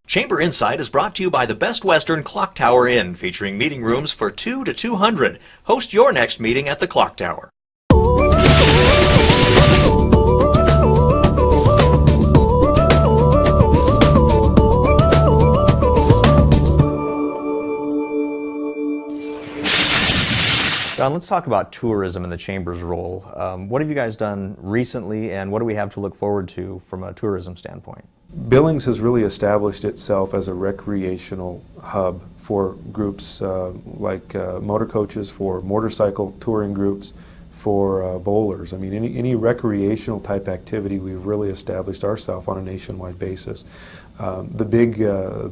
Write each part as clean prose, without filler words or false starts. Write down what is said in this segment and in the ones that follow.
Chamber Insight is brought to you by the Best Western Clock Tower Inn, featuring meeting rooms for 2 to 200. Host your next meeting at the Clock Tower. John, let's talk about tourism and the Chamber's role. What have you guys done recently, and what do we have to look forward to from a tourism standpoint? Billings has really established itself as a recreational hub for groups like motor coaches, for motorcycle touring groups, for bowlers. I mean, any recreational type activity, we've really established ourselves on a nationwide basis. The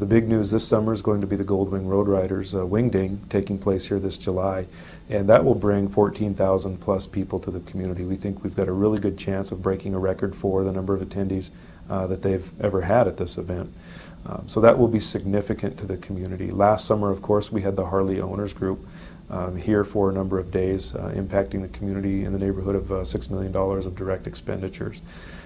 big news this summer is going to be the Goldwing Road Riders Wingding taking place here this July, and that will bring 14,000 plus people to the community. We think we've got a really good chance of breaking a record for the number of attendees that they've ever had at this event. So that will be significant to the community. Last summer, of course, we had the Harley Owners Group here for a number of days, impacting the community in the neighborhood of $6 million of direct expenditures.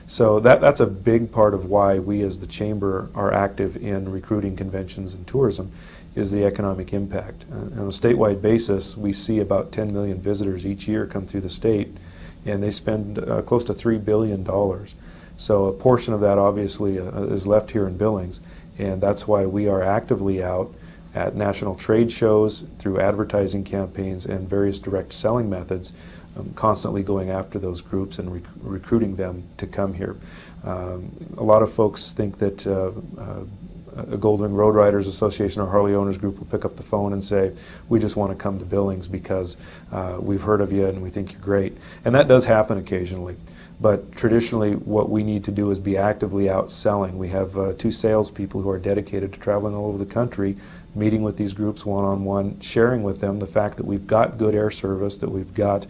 So that's a big part of why we as the Chamber are active in recruiting conventions and tourism, is the economic impact. On a statewide basis, we see about 10 million visitors each year come through the state, and they spend close to $3 billion. So a portion of that obviously is left here in Billings, and that's why we are actively out at national trade shows, through advertising campaigns and various direct selling methods, constantly going after those groups and recruiting them to come here. A lot of folks think that a Goldwing Road Riders Association or Harley Owners Group will pick up the phone and say, we just want to come to Billings because we've heard of you and we think you're great. And that does happen occasionally. But traditionally, what we need to do is be actively out selling. We have 2 salespeople who are dedicated to traveling all over the country, meeting with these groups one-on-one, sharing with them the fact that we've got good air service, that we've got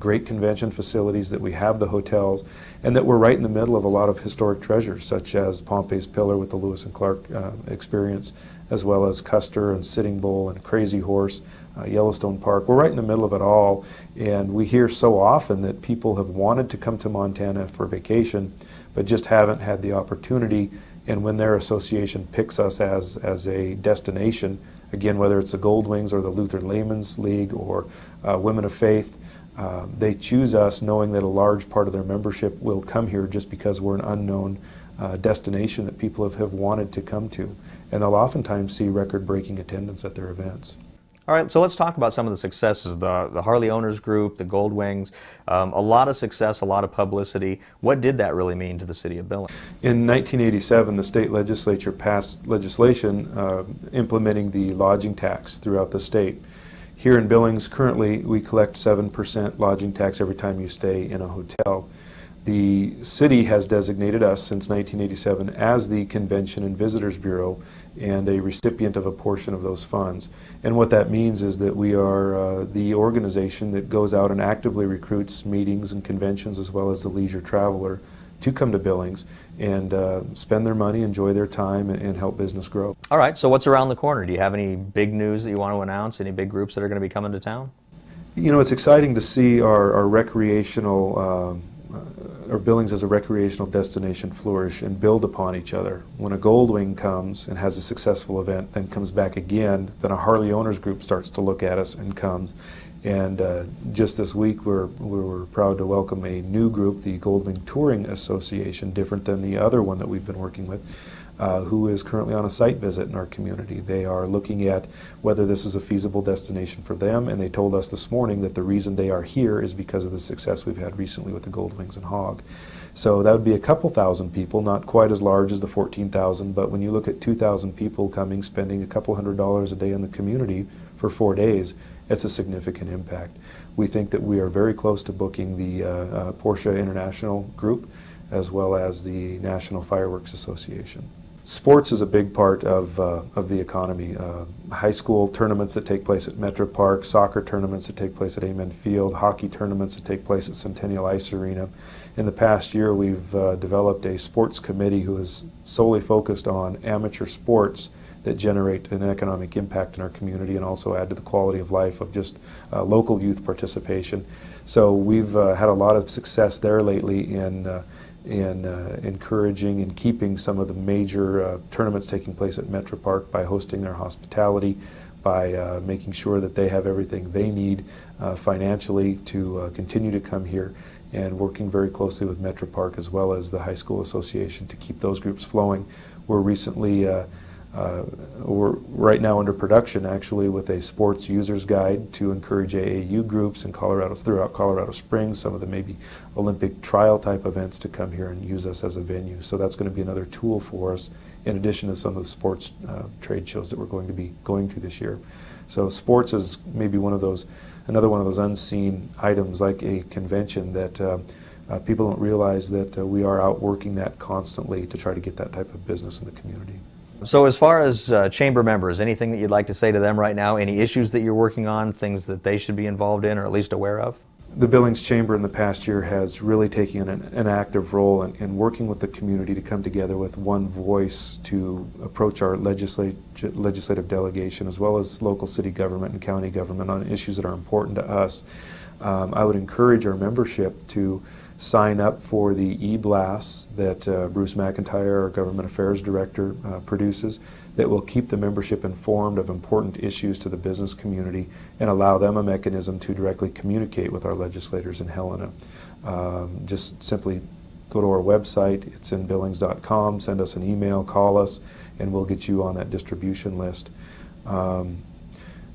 great convention facilities, that we have the hotels, and that we're right in the middle of a lot of historic treasures, such as Pompey's Pillar with the Lewis and Clark experience, as well as Custer and Sitting Bull and Crazy Horse, Yellowstone Park. We're right in the middle of it all, and we hear so often that people have wanted to come to Montana for vacation, but just haven't had the opportunity. And when their association picks us as a destination, again, whether it's the Goldwings or the Lutheran Laymen's League or Women of Faith, they choose us knowing that a large part of their membership will come here just because we're an unknown destination that people have wanted to come to. And they'll oftentimes see record-breaking attendance at their events. All right, so let's talk about some of the successes. The Harley Owners Group, the Goldwings, a lot of success, a lot of publicity. What did that really mean to the city of Billings? In 1987, the state legislature passed legislation implementing the lodging tax throughout the state. Here in Billings, currently, we collect 7% lodging tax every time you stay in a hotel. The city has designated us since 1987 as the Convention and Visitors Bureau and a recipient of a portion of those funds. And what that means is that we are the organization that goes out and actively recruits meetings and conventions, as well as the leisure traveler, to come to Billings and spend their money, enjoy their time, and help business grow. All right, so what's around the corner? Do you have any big news that you want to announce? Any big groups that are going to be coming to town? You know, it's exciting to see our recreational or Billings as a recreational destination flourish and build upon each other. When a Goldwing comes and has a successful event, then comes back again, then a Harley Owners Group starts to look at us and comes. And just this week, we were proud to welcome a new group, the Goldwing Touring Association, different than the other one that we've been working with, who is currently on a site visit in our community. They are looking at whether this is a feasible destination for them, and they told us this morning that the reason they are here is because of the success we've had recently with the Goldwings and Hog. So that would be a couple thousand people, not quite as large as the 14,000, but when you look at 2,000 people coming, spending a couple $100s a day in the community for 4 days, it's a significant impact. We think that we are very close to booking the Porsche International Group, as well as the National Fireworks Association. Sports is a big part of the economy. High school tournaments that take place at Metro Park, soccer tournaments that take place at Amen Field, hockey tournaments that take place at Centennial Ice Arena. In the past year, we've developed a sports committee who is solely focused on amateur sports that generate an economic impact in our community and also add to the quality of life of just local youth participation. So we've had a lot of success there lately in in encouraging and keeping some of the major tournaments taking place at Metro Park by hosting their hospitality, by making sure that they have everything they need financially to continue to come here, and working very closely with Metro Park as well as the High School Association to keep those groups flowing. We're recently, we're right now under production actually with a sports users guide to encourage AAU groups in Colorado, throughout Colorado Springs, some of the maybe Olympic trial type events to come here and use us as a venue. So that's going to be another tool for us in addition to some of the sports trade shows that we're going to be going to this year. So sports is maybe another one of those unseen items like a convention that people don't realize that we are out working that constantly to try to get that type of business in the community. So as far as chamber members, anything that you'd like to say to them right now? Any issues that you're working on, things that they should be involved in or at least aware of? The Billings Chamber in the past year has really taken an active role in working with the community to come together with one voice to approach our legislative delegation as well as local city government and county government on issues that are important to us. I would encourage our membership to sign up for the e-blasts that Bruce McIntyre, our Government Affairs Director, produces that will keep the membership informed of important issues to the business community and allow them a mechanism to directly communicate with our legislators in Helena. Just simply go to our website, it's in billings.com, send us an email, call us, and we'll get you on that distribution list.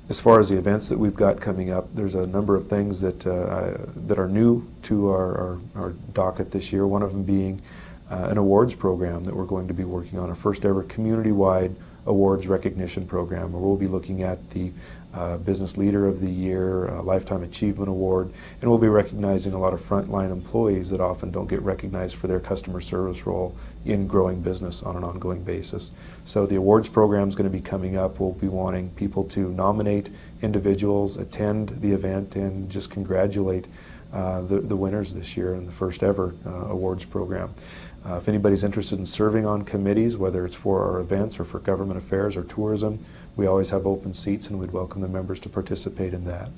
As far as the events that we've got coming up, there's a number of things that are new to our docket this year, one of them being an awards program that we're going to be working on, a first ever community-wide awards recognition program where we'll be looking at the Business Leader of the Year, Lifetime Achievement Award, and we'll be recognizing a lot of frontline employees that often don't get recognized for their customer service role in growing business on an ongoing basis. So the awards program is going to be coming up. We'll be wanting people to nominate individuals, attend the event, and just congratulate the winners this year in the first ever awards program. If anybody's interested in serving on committees, whether it's for our events or for government affairs or tourism, we always have open seats and we'd welcome the members to participate in that.